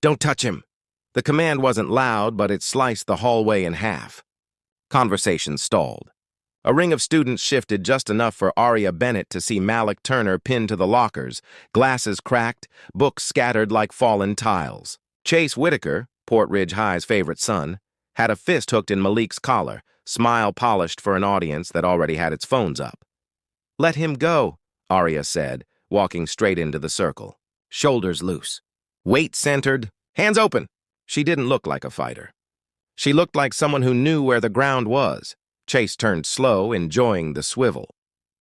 "Don't touch him." The command wasn't loud, but it sliced the hallway in half. Conversation stalled. A ring of students shifted just enough for Aria Bennett to see Malik Turner pinned to the lockers, glasses cracked, books scattered like fallen tiles. Chase Whitaker, Port Ridge High's favorite son, had a fist hooked in Malik's collar, smile polished for an audience that already had its phones up. "Let him go," Aria said, walking straight into the circle. Shoulders loose. Weight centered. Hands open. She didn't look like a fighter. She looked like someone who knew where the ground was. Chase turned slow, enjoying the swivel.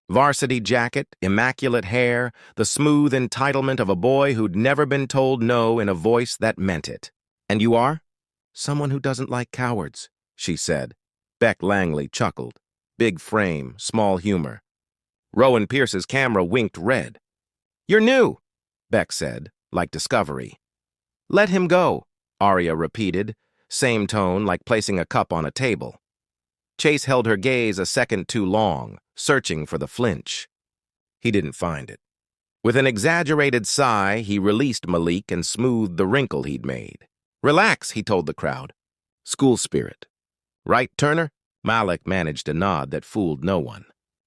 Varsity jacket, immaculate hair, the smooth entitlement of a boy who'd never been told no in a voice that meant it. "And you are?" "Someone who doesn't like cowards," she said. Beck Langley chuckled. Big frame, small humor. Rowan Pierce's camera winked red. "You're new," Beck said, like discovery. "Let him go," Aria repeated, same tone like placing a cup on a table. Chase held her gaze a second too long, searching for the flinch. He didn't find it. With an exaggerated sigh, he released Malik and smoothed the wrinkle he'd made. "Relax," he told the crowd. "School spirit." "Right, Turner?" Malik managed a nod that fooled no one.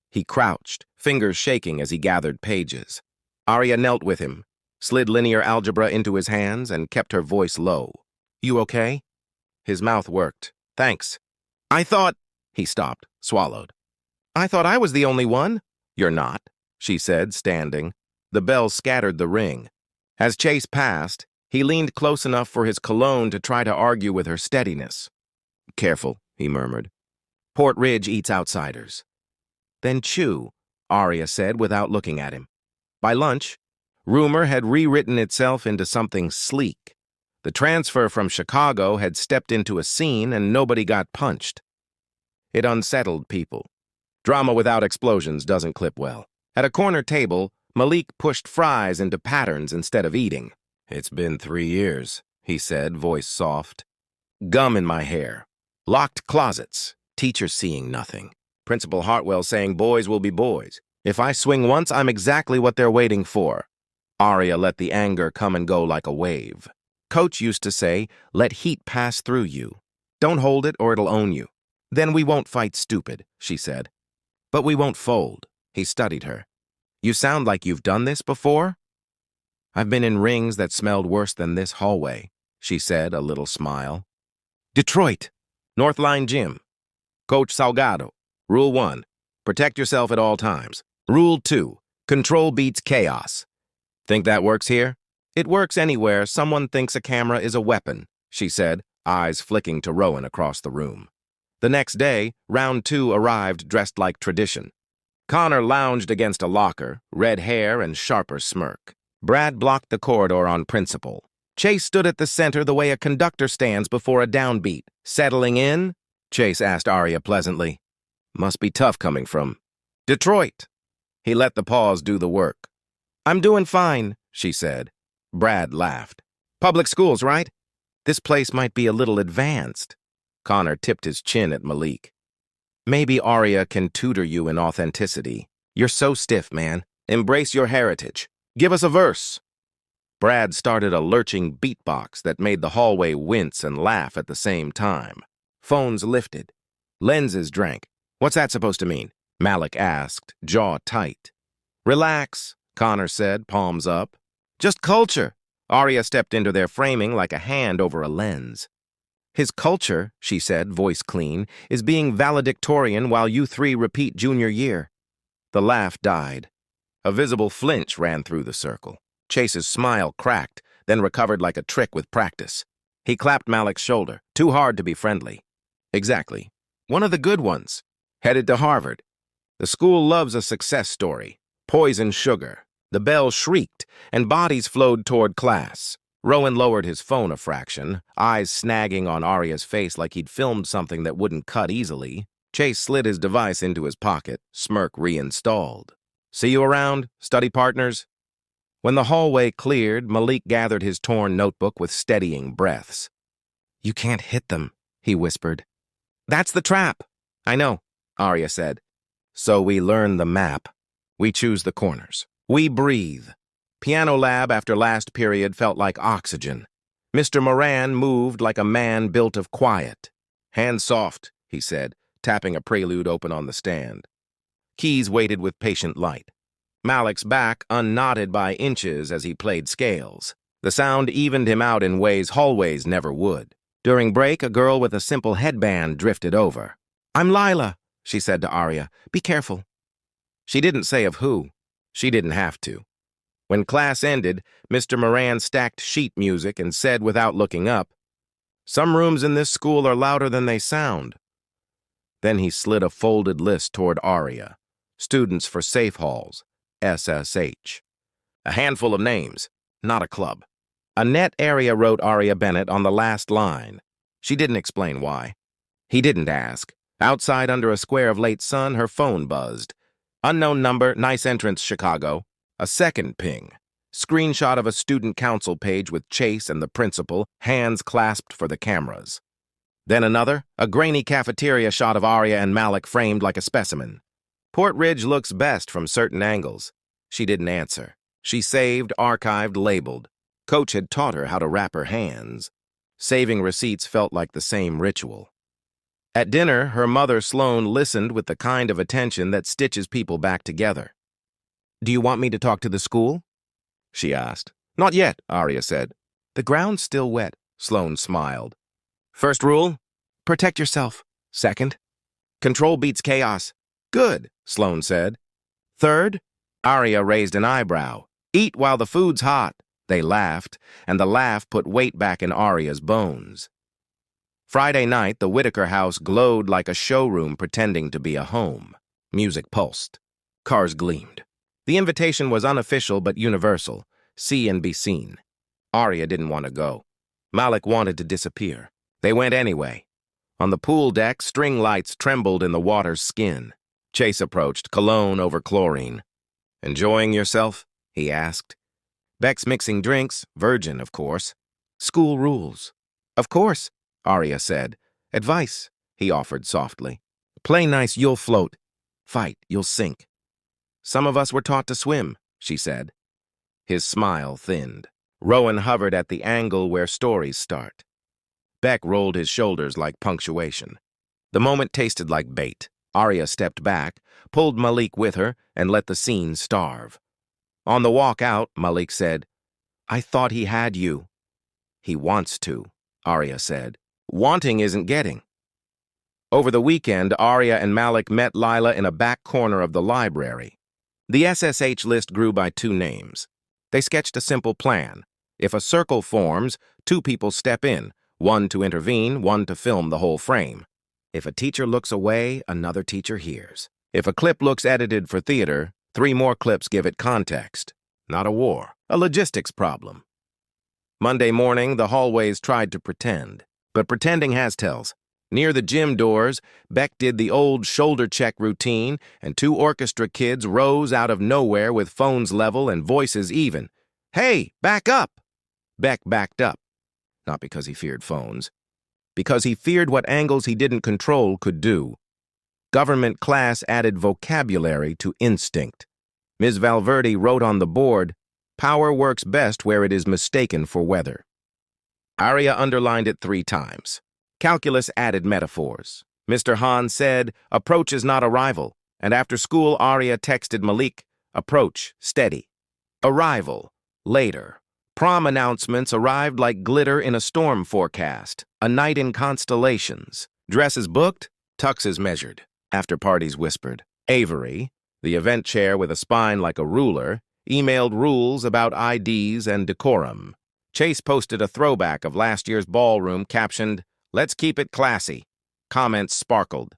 He crouched, fingers shaking as he gathered pages. Aria knelt with him, slid linear algebra into his hands, and kept her voice low. "You okay?" His mouth worked. "Thanks." "I thought—" He stopped, swallowed. "I thought I was the only one." "You're not," she said, standing. The bell scattered the ring. As Chase passed, he leaned close enough for his cologne to try to argue with her steadiness. "Careful," he murmured. "Port Ridge eats outsiders." "Then chew," Aria said without looking at him. By lunch, rumor had rewritten itself into something sleek. The transfer from Chicago had stepped into a scene and nobody got punched. It unsettled people. Drama without explosions doesn't clip well. At a corner table, Malik pushed fries into patterns instead of eating. "It's been 3 years," he said, voice soft. "Gum in my hair. Locked closets. Teacher seeing nothing. Principal Hartwell saying boys will be boys. If I swing once, I'm exactly what they're waiting for." Aria let the anger come and go like a wave. "Coach used to say, let heat pass through you. Don't hold it or it'll own you. Then we won't fight stupid," she said. "But we won't fold." He studied her. "You sound like you've done this before?" "I've been in rings that smelled worse than this hallway," she said, a little smile. "Detroit, North Line Gym. Coach Salgado. Rule 1, protect yourself at all times. Rule 2, control beats chaos. Think that works here?" "It works anywhere someone thinks a camera is a weapon," she said, eyes flicking to Rowan across the room. The next day, round 2 arrived dressed like tradition. Connor lounged against a locker, red hair and sharper smirk. Brad blocked the corridor on principle. Chase stood at the center the way a conductor stands before a downbeat. "Settling in?" Chase asked Aria pleasantly. "Must be tough coming from Detroit." He let the pause do the work. "I'm doing fine," she said. Brad laughed. "Public schools, right? This place might be a little advanced." Connor tipped his chin at Malik. "Maybe Aria can tutor you in authenticity. You're so stiff, man. Embrace your heritage. Give us a verse." Brad started a lurching beatbox that made the hallway wince and laugh at the same time. Phones lifted. Lenses drank. "What's that supposed to mean?" Malik asked, jaw tight. "Relax," Connor said, palms up. "Just culture." Aria stepped into their framing like a hand over a lens. "His culture," she said, voice clean, "is being valedictorian while you 3 repeat junior year." The laugh died. A visible flinch ran through the circle. Chase's smile cracked, then recovered like a trick with practice. He clapped Malik's shoulder, too hard to be friendly. "Exactly. One of the good ones. Headed to Harvard. The school loves a success story. Poison sugar." The bell shrieked, and bodies flowed toward class. Rowan lowered his phone a fraction, eyes snagging on Aria's face like he'd filmed something that wouldn't cut easily. Chase slid his device into his pocket, smirk reinstalled. "See you around, study partners?" When the hallway cleared, Malik gathered his torn notebook with steadying breaths. "You can't hit them," he whispered. "That's the trap." "I know," Aria said. "So we learn the map. We choose the corners. We breathe." Piano lab after last period felt like oxygen. Mr. Moran moved like a man built of quiet. "Hands soft," he said, tapping a prelude open on the stand. Keys waited with patient light. Malik's back unknotted by inches as he played scales. The sound evened him out in ways hallways never would. During break, a girl with a simple headband drifted over. "I'm Lila," she said to Arya. "Be careful." She didn't say of who. She didn't have to. When class ended, Mr. Moran stacked sheet music and said without looking up, "Some rooms in this school are louder than they sound." Then he slid a folded list toward Arya. Students for safe halls, SSH. A handful of names, not a club. Annette Area wrote Arya Bennett on the last line. She didn't explain why. He didn't ask. Outside under a square of late sun, her phone buzzed. Unknown number, nice entrance, Chicago. A second ping. Screenshot of a student council page with Chase and the principal, hands clasped for the cameras. Then another, a grainy cafeteria shot of Arya and Malik framed like a specimen. Port Ridge looks best from certain angles. She didn't answer. She saved, archived, labeled. Coach had taught her how to wrap her hands. Saving receipts felt like the same ritual. At dinner, her mother, Sloane, listened with the kind of attention that stitches people back together. "Do you want me to talk to the school?" she asked. "Not yet," Arya said. "The ground's still wet," Sloane smiled. "First rule? Protect yourself. Second? Control beats chaos." "Good," Sloane said. "Third?" Arya raised an eyebrow. "Eat while the food's hot." They laughed, and the laugh put weight back in Arya's bones. Friday night, the Whitaker house glowed like a showroom pretending to be a home. Music pulsed. Cars gleamed. The invitation was unofficial but universal. See and be seen. Arya didn't want to go. Malik wanted to disappear. They went anyway. On the pool deck, string lights trembled in the water's skin. Chase approached, cologne over chlorine. "Enjoying yourself?" he asked. "Beck's mixing drinks, virgin, of course." "School rules." "Of course," Arya said. "Advice," he offered softly. "Play nice, you'll float. Fight, you'll sink." "Some of us were taught to swim," she said. His smile thinned. Rowan hovered at the angle where stories start. Beck rolled his shoulders like punctuation. The moment tasted like bait. Arya stepped back, pulled Malik with her, and let the scene starve. On the walk out, Malik said, "I thought he had you." "He wants to," Arya said. "Wanting isn't getting." Over the weekend, Arya and Malik met Lila in a back corner of the library. The SSH list grew by 2 names. They sketched a simple plan. If a circle forms, 2 people step in, one to intervene, one to film the whole frame. If a teacher looks away, another teacher hears. If a clip looks edited for theater, 3 more clips give it context. Not a war, a logistics problem. Monday morning, the hallways tried to pretend. But pretending has tells. Near the gym doors, Beck did the old shoulder check routine, and 2 orchestra kids rose out of nowhere with phones level and voices even. "Hey, back up!" Beck backed up. Not because he feared phones. Because he feared what angles he didn't control could do. Government class added vocabulary to instinct. Ms. Valverde wrote on the board, "Power works best where it is mistaken for weather." Arya underlined it 3 times. Calculus added metaphors. Mr. Hahn said, "Approach is not arrival," and after school Arya texted Malik, "Approach, steady." Arrival, later. Prom announcements arrived like glitter in a storm forecast, a night in constellations. Dresses booked, tuxes measured. After parties whispered. Avery, the event chair with a spine like a ruler, emailed rules about IDs and decorum. Chase posted a throwback of last year's ballroom captioned, "Let's keep it classy." Comments sparkled.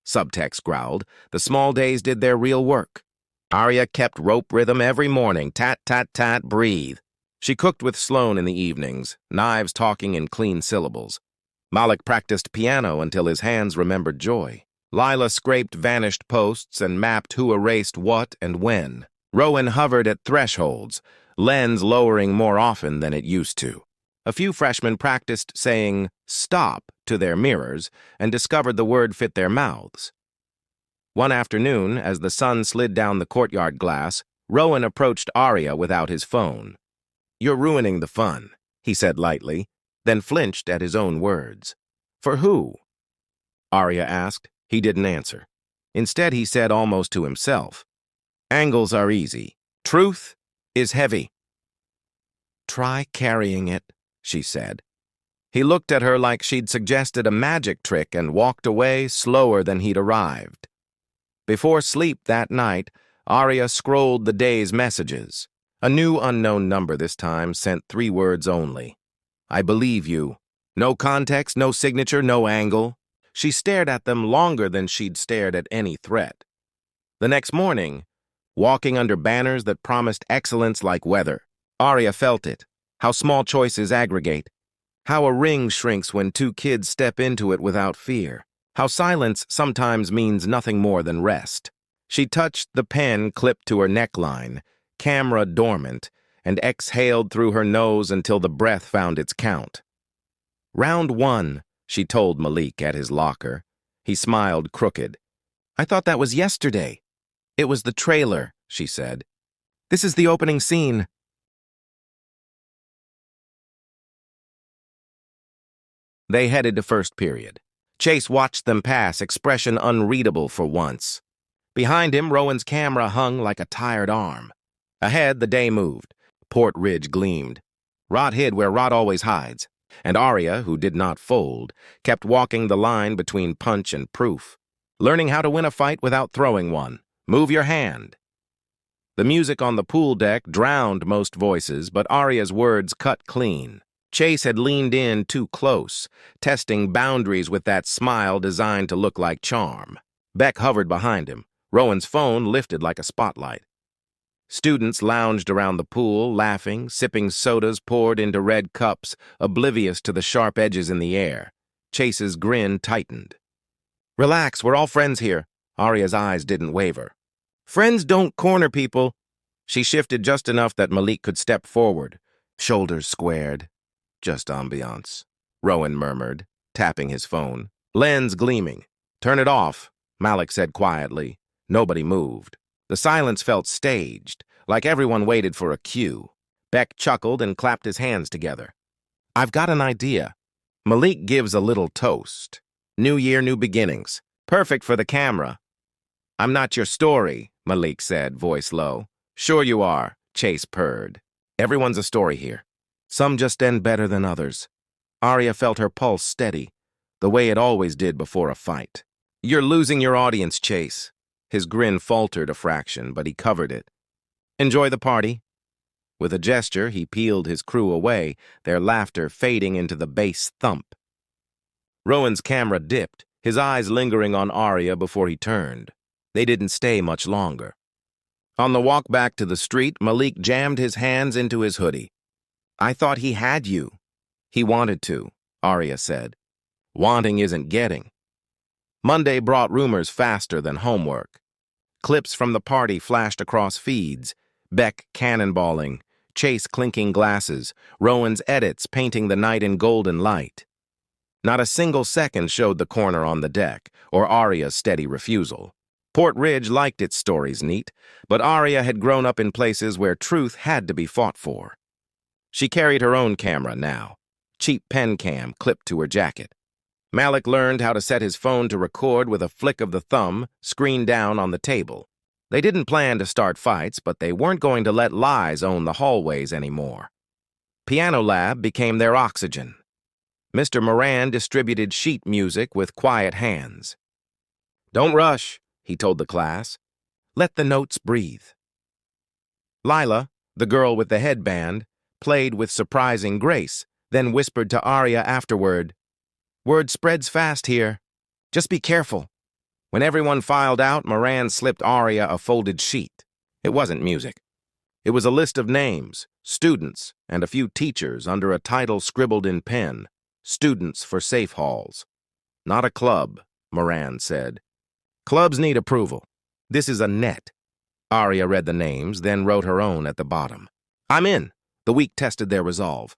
Subtext growled, "The small days did their real work." Arya kept rope rhythm every morning, tat, tat, tat, breathe. She cooked with Sloane in the evenings, knives talking in clean syllables. Malik practiced piano until his hands remembered joy. Lila scraped vanished posts and mapped who erased what and when. Rowan hovered at thresholds, lens lowering more often than it used to. A few freshmen practiced saying "stop" to their mirrors and discovered the word fit their mouths. One afternoon, as the sun slid down the courtyard glass, Rowan approached Arya without his phone. "You're ruining the fun," he said lightly. then flinched at his own words. For who? Arya asked. He didn't answer. Instead, he said almost to himself, angles are easy. Truth is heavy. Try carrying it, she said. He looked at her like she'd suggested a magic trick and walked away slower than he'd arrived. Before sleep that night, Arya scrolled the day's messages. A new unknown number this time sent 3 words only. I believe you. No context, no signature, no angle. She stared at them longer than she'd stared at any threat. The next morning, walking under banners that promised excellence like weather, Arya felt it, how small choices aggregate, how a ring shrinks when 2 kids step into it without fear, how silence sometimes means nothing more than rest. She touched the pen clipped to her neckline, camera dormant, and exhaled through her nose until the breath found its count. Round 1, she told Malik at his locker. He smiled crooked. I thought that was yesterday. It was the trailer, she said. This is the opening scene. They headed to first period. Chase watched them pass, expression unreadable for once. Behind him, Rowan's camera hung like a tired arm. Ahead, the day moved. Port Ridge gleamed. Rot hid where Rot always hides. And Arya, who did not fold, kept walking the line between punch and proof, learning how to win a fight without throwing one. Move your hand. The music on the pool deck drowned most voices, but Arya's words cut clean. Chase had leaned in too close, testing boundaries with that smile designed to look like charm. Beck hovered behind him. Rowan's phone lifted like a spotlight. Students lounged around the pool, laughing, sipping sodas poured into red cups, oblivious to the sharp edges in the air. Chase's grin tightened. Relax, we're all friends here. Arya's eyes didn't waver. Friends don't corner people. She shifted just enough that Malik could step forward, shoulders squared. Just ambiance, Rowan murmured, tapping his phone. Lens gleaming. Turn it off, Malik said quietly. Nobody moved. The silence felt staged, like everyone waited for a cue. Beck chuckled and clapped his hands together. I've got an idea. Malik gives a little toast. New year, new beginnings. Perfect for the camera. I'm not your story, Malik said, voice low. Sure you are, Chase purred. Everyone's a story here. Some just end better than others. Arya felt her pulse steady, the way it always did before a fight. You're losing your audience, Chase. His grin faltered a fraction, but he covered it. Enjoy the party. With a gesture, he peeled his crew away, their laughter fading into the bass thump. Rowan's camera dipped, his eyes lingering on Arya before he turned. They didn't stay much longer. On the walk back to the street, Malik jammed his hands into his hoodie. I thought he had you. He wanted to, Arya said. Wanting isn't getting. Monday brought rumors faster than homework. Clips from the party flashed across feeds, Beck cannonballing, Chase clinking glasses, Rowan's edits painting the night in golden light. Not a single second showed the corner on the deck, or Arya's steady refusal. Port Ridge liked its stories neat, but Arya had grown up in places where truth had to be fought for. She carried her own camera now, cheap pen cam clipped to her jacket. Malik learned how to set his phone to record with a flick of the thumb, screen down on the table. They didn't plan to start fights, but they weren't going to let lies own the hallways anymore. Piano Lab became their oxygen. Mr. Moran distributed sheet music with quiet hands. Don't rush, he told the class. Let the notes breathe. Lila, the girl with the headband, played with surprising grace, then whispered to Arya afterward, Word spreads fast here. Just be careful. When everyone filed out, Moran slipped Arya a folded sheet. It wasn't music. It was a list of names, students, and a few teachers under a title scribbled in pen, Students for Safe Halls. Not a club, Moran said. Clubs need approval. This is a net. Arya read the names, then wrote her own at the bottom. I'm in. The week tested their resolve.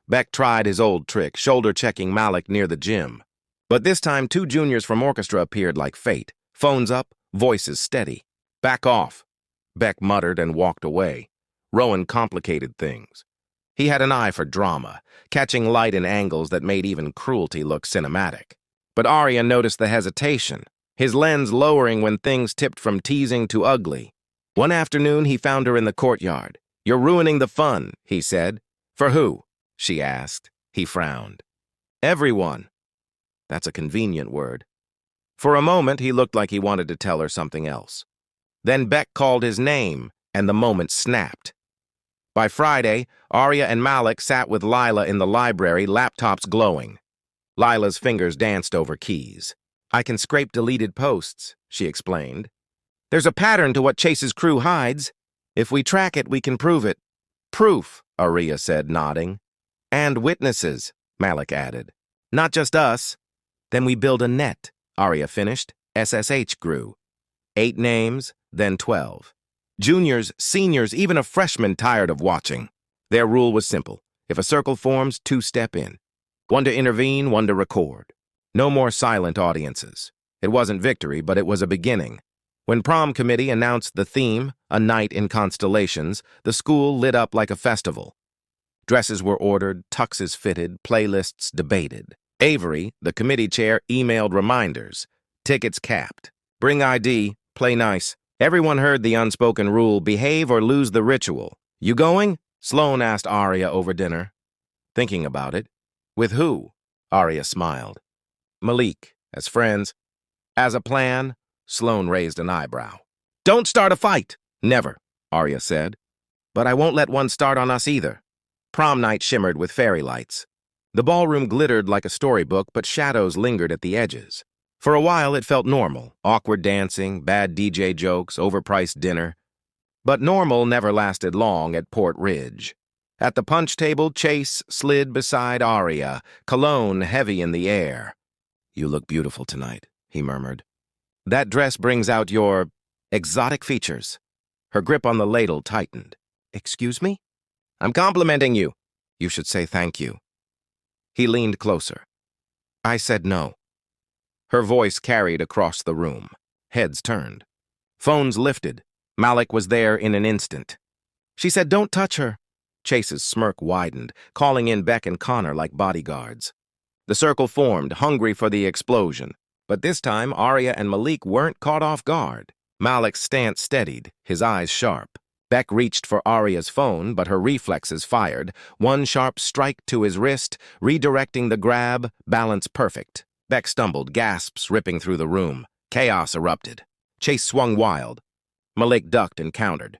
Beck tried his old trick, shoulder-checking Malik near the gym. But this time, 2 juniors from orchestra appeared like fate. Phones up, voices steady. Back off. Beck muttered and walked away. Rowan complicated things. He had an eye for drama, catching light in angles that made even cruelty look cinematic. But Arya noticed the hesitation, his lens lowering when things tipped from teasing to ugly. One afternoon, he found her in the courtyard. "You're ruining the fun," he said. "For who?" she asked. He frowned. "Everyone." That's a convenient word. For a moment, he looked like he wanted to tell her something else. Then Beck called his name, and the moment snapped. By Friday, Arya and Malik sat with Lila in the library, laptops glowing. Lila's fingers danced over keys. "I can scrape deleted posts," she explained. "There's a pattern to what Chase's crew hides. If we track it, we can prove it." "Proof," Arya said, nodding. "And witnesses," Malik added. "Not just us." "Then we build a net," Arya finished. SSH grew. 8 names, then 12. Juniors, seniors, even a freshman tired of watching. Their rule was simple. If a circle forms, 2 step in. One to intervene, one to record. No more silent audiences. It wasn't victory, but it was a beginning. When prom committee announced the theme, a night in constellations, the school lit up like a festival. Dresses were ordered, tuxes fitted, playlists debated. Avery, the committee chair, emailed reminders. Tickets capped. Bring ID, play nice. Everyone heard the unspoken rule, behave or lose the ritual. "You going?" Sloane asked Arya over dinner. Thinking about it. "With who?" Arya smiled. "Malik, as friends." "As a plan?" Sloane raised an eyebrow. "Don't start a fight." "Never," Arya said. "But I won't let one start on us either." Prom night shimmered with fairy lights. The ballroom glittered like a storybook, but shadows lingered at the edges. For a while, it felt normal. Awkward dancing, bad DJ jokes, overpriced dinner. But normal never lasted long at Port Ridge. At the punch table, Chase slid beside Arya, cologne heavy in the air. "You look beautiful tonight," he murmured. "That dress brings out your exotic features." Her grip on the ladle tightened. "Excuse me?" "I'm complimenting you." "You should say thank you." He leaned closer. "I said no." Her voice carried across the room. Heads turned. Phones lifted. Malik was there in an instant. She said, "Don't touch her." Chase's smirk widened, calling in Beck and Connor like bodyguards. The circle formed, hungry for the explosion. But this time, Arya and Malik weren't caught off guard. Malik's stance steadied, his eyes sharp. Beck reached for Arya's phone, but her reflexes fired. One sharp strike to his wrist, redirecting the grab, balance perfect. Beck stumbled, gasps ripping through the room. Chaos erupted. Chase swung wild. Malik ducked and countered.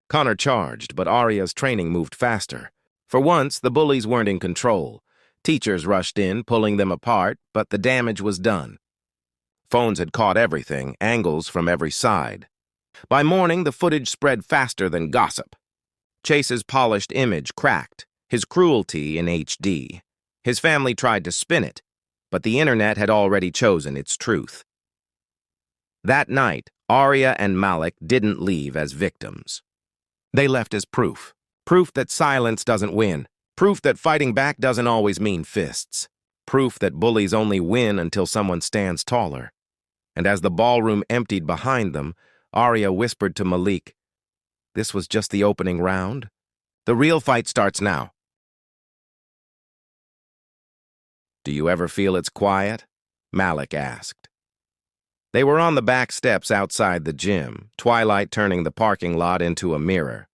Connor charged, but Arya's training moved faster. For once, the bullies weren't in control. Teachers rushed in, pulling them apart, but the damage was done. Phones had caught everything, angles from every side. By morning, the footage spread faster than gossip. Chase's polished image cracked, his cruelty in HD. His family tried to spin it, but the internet had already chosen its truth. That night, Arya and Malik didn't leave as victims. They left as proof. Proof that silence doesn't win. Proof that fighting back doesn't always mean fists. Proof that bullies only win until someone stands taller. And as the ballroom emptied behind them, Arya whispered to Malik, "This was just the opening round. The real fight starts now." "Do you ever feel it's quiet?" Malik asked. They were on the back steps outside the gym, twilight turning the parking lot into a mirror.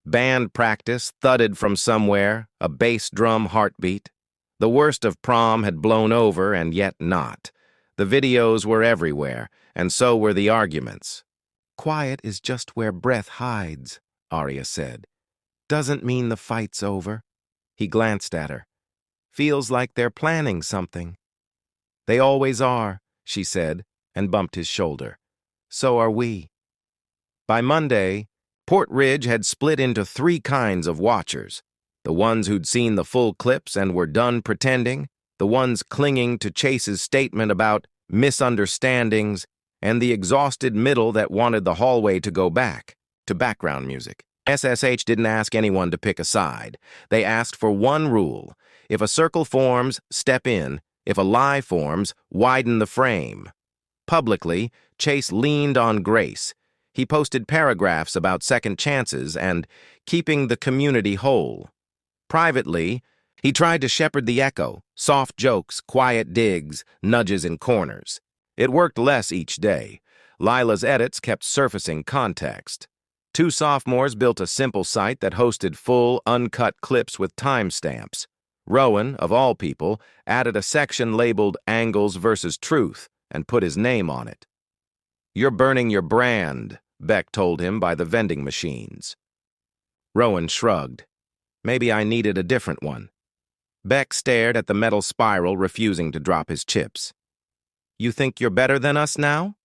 Band practice thudded from somewhere, a bass drum heartbeat. The worst of prom had blown over, and yet not. The videos were everywhere, and so were the arguments. "Quiet is just where breath hides," Arya said. "Doesn't mean the fight's over." He glanced at her. "Feels like they're planning something." "They always are," she said, and bumped his shoulder. "So are we." By Monday, Port Ridge had split into 3 kinds of watchers. The ones who'd seen the full clips and were done pretending, the ones clinging to Chase's statement about misunderstandings, and the exhausted middle that wanted the hallway to go back to background music. SSH didn't ask anyone to pick a side. They asked for one rule. If a circle forms, step in. If a lie forms, widen the frame. Publicly, Chase leaned on grace. He posted paragraphs about second chances and keeping the community whole. Privately, he tried to shepherd the echo, soft jokes, quiet digs, nudges in corners. It worked less each day. Lila's edits kept surfacing context. Two sophomores built a simple site that hosted full, uncut clips with timestamps. Rowan, of all people, added a section labeled Angles versus Truth and put his name on it. "You're burning your brand," Beck told him by the vending machines. Rowan shrugged. Maybe I needed a different one. Beck stared at the metal spiral, refusing to drop his chips. "You think you're better than us now?"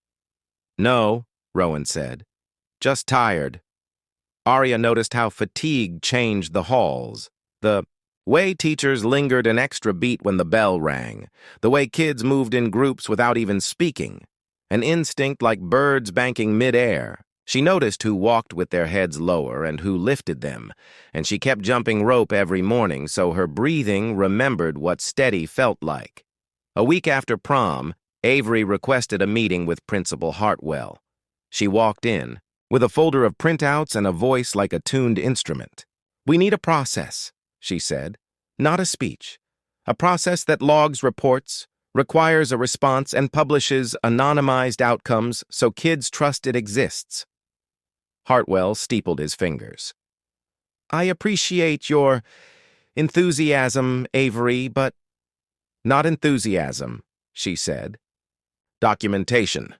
"No," Rowan said. "Just tired." Arya noticed how fatigue changed the halls. The way teachers lingered an extra beat when the bell rang. The way kids moved in groups without even speaking. An instinct like birds banking mid-air. She noticed who walked with their heads lower and who lifted them, and she kept jumping rope every morning so her breathing remembered what steady felt like. A week after prom, Avery requested a meeting with Principal Hartwell. She walked in, with a folder of printouts and a voice like a tuned instrument. "We need a process," she said, "not a speech. A process that logs reports, requires a response, and publishes anonymized outcomes so kids trust it exists." Hartwell steepled his fingers. "I appreciate your enthusiasm, Avery, but—" "Not enthusiasm," she said. "Documentation."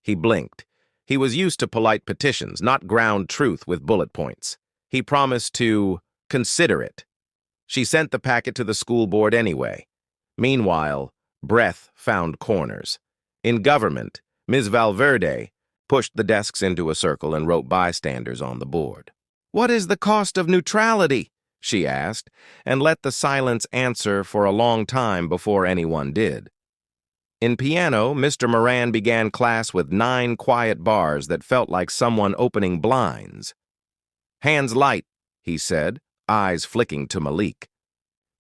He blinked. He was used to polite petitions, not ground truth with bullet points. He promised to consider it. She sent the packet to the school board anyway. Meanwhile, breath found corners. In government, Ms. Valverde pushed the desks into a circle and wrote bystanders on the board. "What is the cost of neutrality?" she asked, and let the silence answer for a long time before anyone did. In piano, Mr. Moran began class with 9 quiet bars that felt like someone opening blinds. "Hands light," he said, eyes flicking to Malik.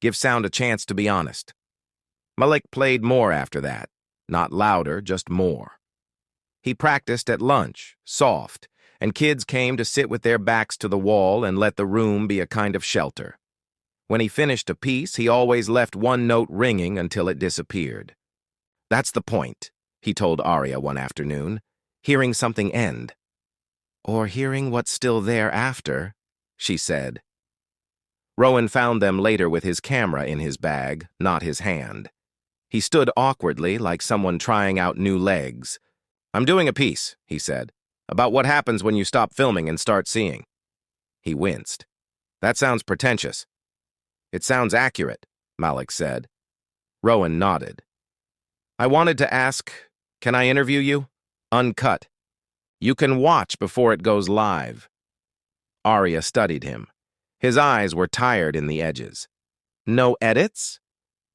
"Give sound a chance to be honest." Malik played more after that. Not louder, just more. He practiced at lunch, soft, and kids came to sit with their backs to the wall and let the room be a kind of shelter. When he finished a piece, he always left one note ringing until it disappeared. "That's the point," he told Arya one afternoon, "hearing something end." "Or hearing what's still there after," she said. Rowan found them later with his camera in his bag, not his hand. He stood awkwardly, like someone trying out new legs. "I'm doing a piece," he said, "about what happens when you stop filming and start seeing." He winced. "That sounds pretentious." "It sounds accurate," Malik said. Rowan nodded. "I wanted to ask, can I interview you? Uncut. You can watch before it goes live." Arya studied him. His eyes were tired in the edges. "No edits?"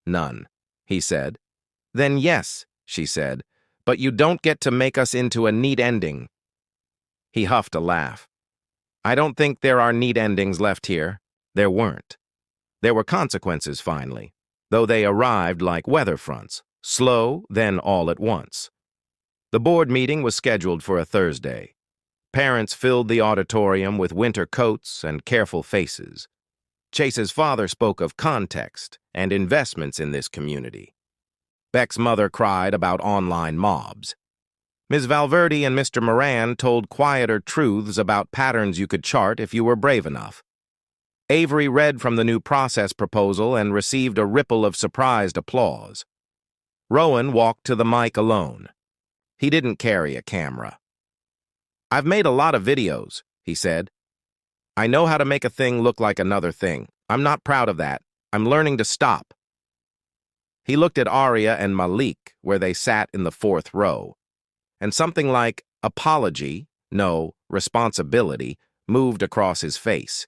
"None," he said. "Then yes," she said, "but you don't get to make us into a neat ending." He huffed a laugh. "I don't think there are neat endings left here." There weren't. There were consequences, finally, though they arrived like weather fronts, slow, then all at once. The board meeting was scheduled for a Thursday. Parents filled the auditorium with winter coats and careful faces. Chase's father spoke of context and investments in this community. Beck's mother cried about online mobs. Ms. Valverde and Mr. Moran told quieter truths about patterns you could chart if you were brave enough. Avery read from the new process proposal and received a ripple of surprised applause. Rowan walked to the mic alone. He didn't carry a camera. "I've made a lot of videos," he said. "I know how to make a thing look like another thing. I'm not proud of that. I'm learning to stop." He looked at Arya and Malik, where they sat in the 4th row, and something like apology, no, responsibility, moved across his face.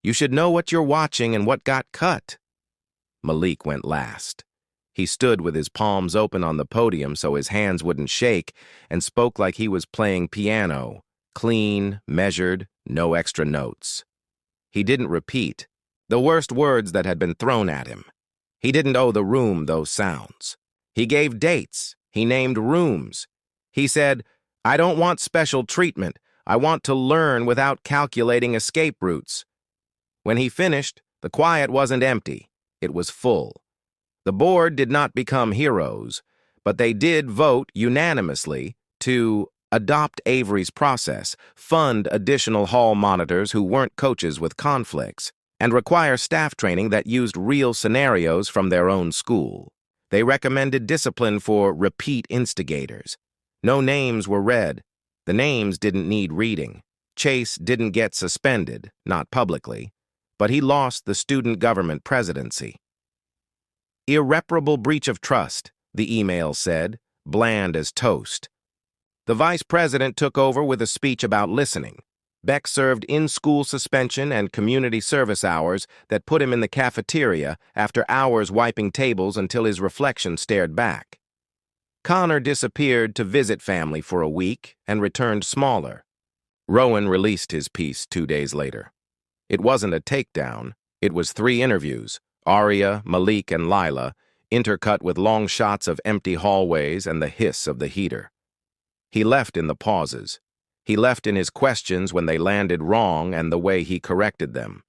"You should know what you're watching and what got cut." Malik went last. He stood with his palms open on the podium so his hands wouldn't shake and spoke like he was playing piano, clean, measured, no extra notes. He didn't repeat the worst words that had been thrown at him. He didn't owe the room those sounds. He gave dates. He named rooms. He said, "I don't want special treatment. I want to learn without calculating escape routes." When he finished, the quiet wasn't empty. It was full. The board did not become heroes, but they did vote unanimously to adopt Avery's process, fund additional hall monitors who weren't coaches with conflicts, and require staff training that used real scenarios from their own school. They recommended discipline for repeat instigators. No names were read. The names didn't need reading. Chase didn't get suspended, not publicly, but he lost the student government presidency. Irreparable breach of trust, the email said, bland as toast. The vice president took over with a speech about listening. Beck served in-school suspension and community service hours that put him in the cafeteria after hours wiping tables until his reflection stared back. Connor disappeared to visit family for a week and returned smaller. Rowan released his piece 2 days later. It wasn't a takedown. It was 3 interviews, Aria, Malik, and Lila, intercut with long shots of empty hallways and the hiss of the heater. He left in the pauses. He left in his questions when they landed wrong and the way he corrected them.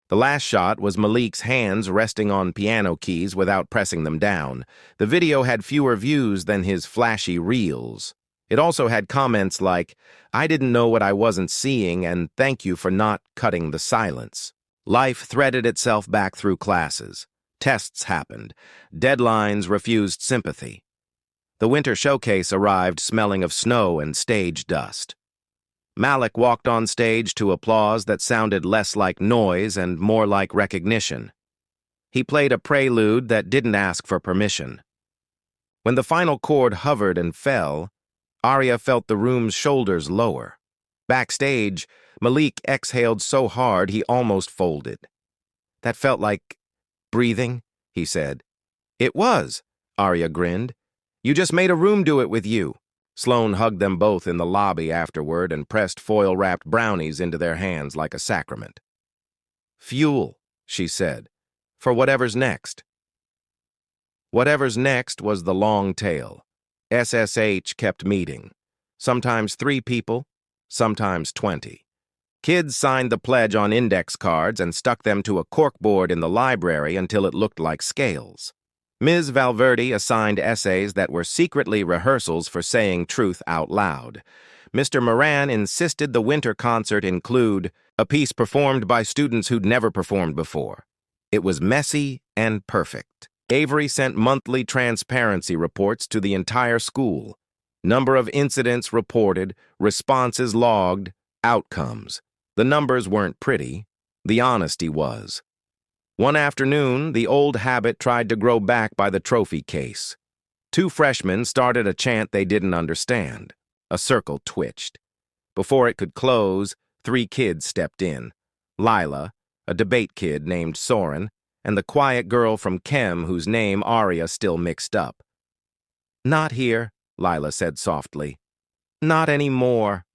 The last shot was Malik's hands resting on piano keys without pressing them down. The video had fewer views than his flashy reels. It also had comments like, "I didn't know what I wasn't seeing, and thank you for not cutting the silence." Life threaded itself back through classes. Tests happened. Deadlines refused sympathy. The winter showcase arrived smelling of snow and stage dust. Malik walked on stage to applause that sounded less like noise and more like recognition. He played a prelude that didn't ask for permission. When the final chord hovered and fell, Aria felt the room's shoulders lower. Backstage, Malik exhaled so hard he almost folded. "That felt like breathing," he said. "It was," Aria grinned. "You just made a room do it with you." Sloan hugged them both in the lobby afterward and pressed foil-wrapped brownies into their hands like a sacrament. "Fuel," she said, "for whatever's next." Whatever's next was the long tail. SSH kept meeting. Sometimes 3 people, sometimes 20. Kids signed the pledge on index cards and stuck them to a corkboard in the library until it looked like scales. Ms. Valverde assigned essays that were secretly rehearsals for saying truth out loud. Mr. Moran insisted the winter concert include a piece performed by students who'd never performed before. It was messy and perfect. Avery sent monthly transparency reports to the entire school. Number of incidents reported, responses logged, outcomes. The numbers weren't pretty. The honesty was. One afternoon, the old habit tried to grow back by the trophy case. 2 freshmen started a chant they didn't understand. A circle twitched. Before it could close, 3 kids stepped in. Lila, a debate kid named Soren, and the quiet girl from Chem whose name Aria still mixed up. "Not here," Lila said softly. "Not anymore."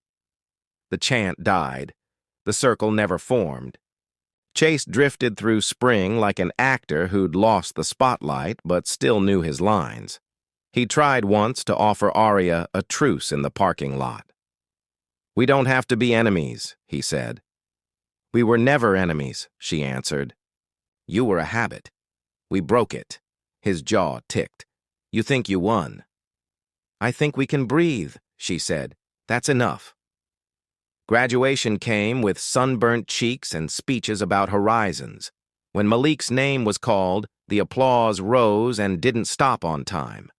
The chant died. The circle never formed. Chase drifted through spring like an actor who'd lost the spotlight but still knew his lines. He tried once to offer Aria a truce in the parking lot. "We don't have to be enemies," he said. "We were never enemies," she answered. "You were a habit. We broke it." His jaw ticked. "You think you won." "I think we can breathe," she said. "That's enough." Graduation came with sunburnt cheeks and speeches about horizons. When Malik's name was called, the applause rose and didn't stop on time.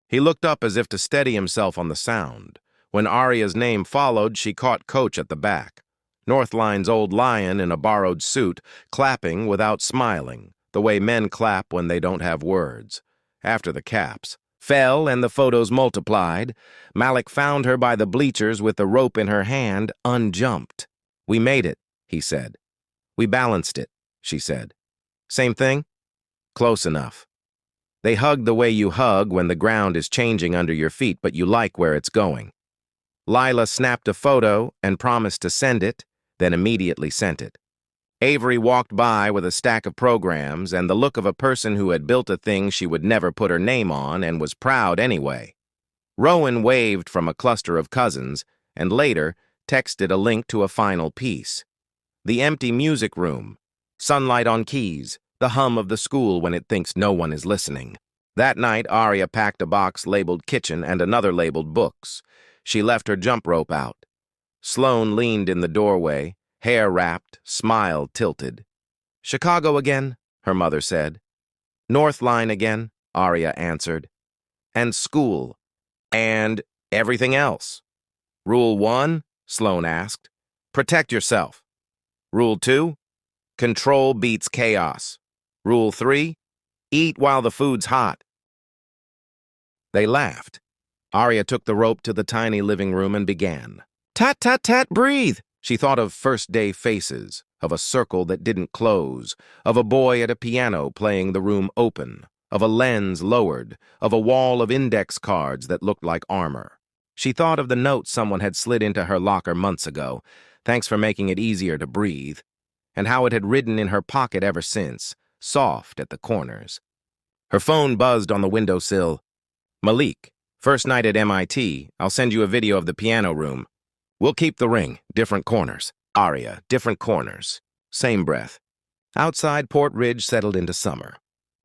He looked up as if to steady himself on the sound. When Aria's name followed, she caught Coach at the back. Northline's old lion in a borrowed suit, clapping without smiling, the way men clap when they don't have words. After the caps fell and the photos multiplied, Malik found her by the bleachers with the rope in her hand, unjumped. "We made it," he said. "We balanced it," she said. "Same thing?" "Close enough." They hug the way you hug when the ground is changing under your feet, but you like where it's going. Lila snapped a photo and promised to send it, then immediately sent it. Avery walked by with a stack of programs and the look of a person who had built a thing she would never put her name on and was proud anyway. Rowan waved from a cluster of cousins and later texted a link to a final piece. The empty music room, Sunlight on keys, the hum of the school when it thinks no one is listening. That night, Arya packed a box labeled kitchen and another labeled books. She left her jump rope out. Sloane leaned in the doorway, hair wrapped, smile tilted. "Chicago again?" her mother said. "North Line again," Arya answered. "And school. And everything else." "Rule 1?" Sloane asked. "Protect yourself." "Rule 2? Control beats chaos." "Rule 3? Eat while the food's hot." They laughed. Arya took the rope to the tiny living room and began. "Tat, tat, tat, breathe!" She thought of first-day faces, of a circle that didn't close, of a boy at a piano playing the room open, of a lens lowered, of a wall of index cards that looked like armor. She thought of the note someone had slid into her locker months ago, "Thanks for making it easier to breathe," and how it had ridden in her pocket ever since, soft at the corners. Her phone buzzed on the windowsill. "Malik, first night at MIT, I'll send you a video of the piano room. We'll keep the ring, different corners." Arya, different corners. Same breath. Outside, Port Ridge settled into summer.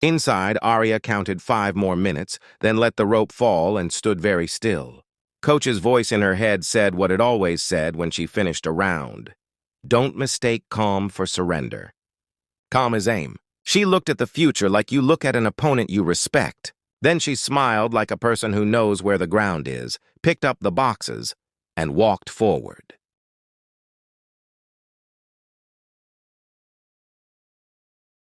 Inside, Arya counted 5 more minutes, then let the rope fall and stood very still. Coach's voice in her head said what it always said when she finished a round. "Don't mistake calm for surrender." Calm is aim. She looked at the future like you look at an opponent you respect. Then she smiled like a person who knows where the ground is, picked up the boxes, and walked forward.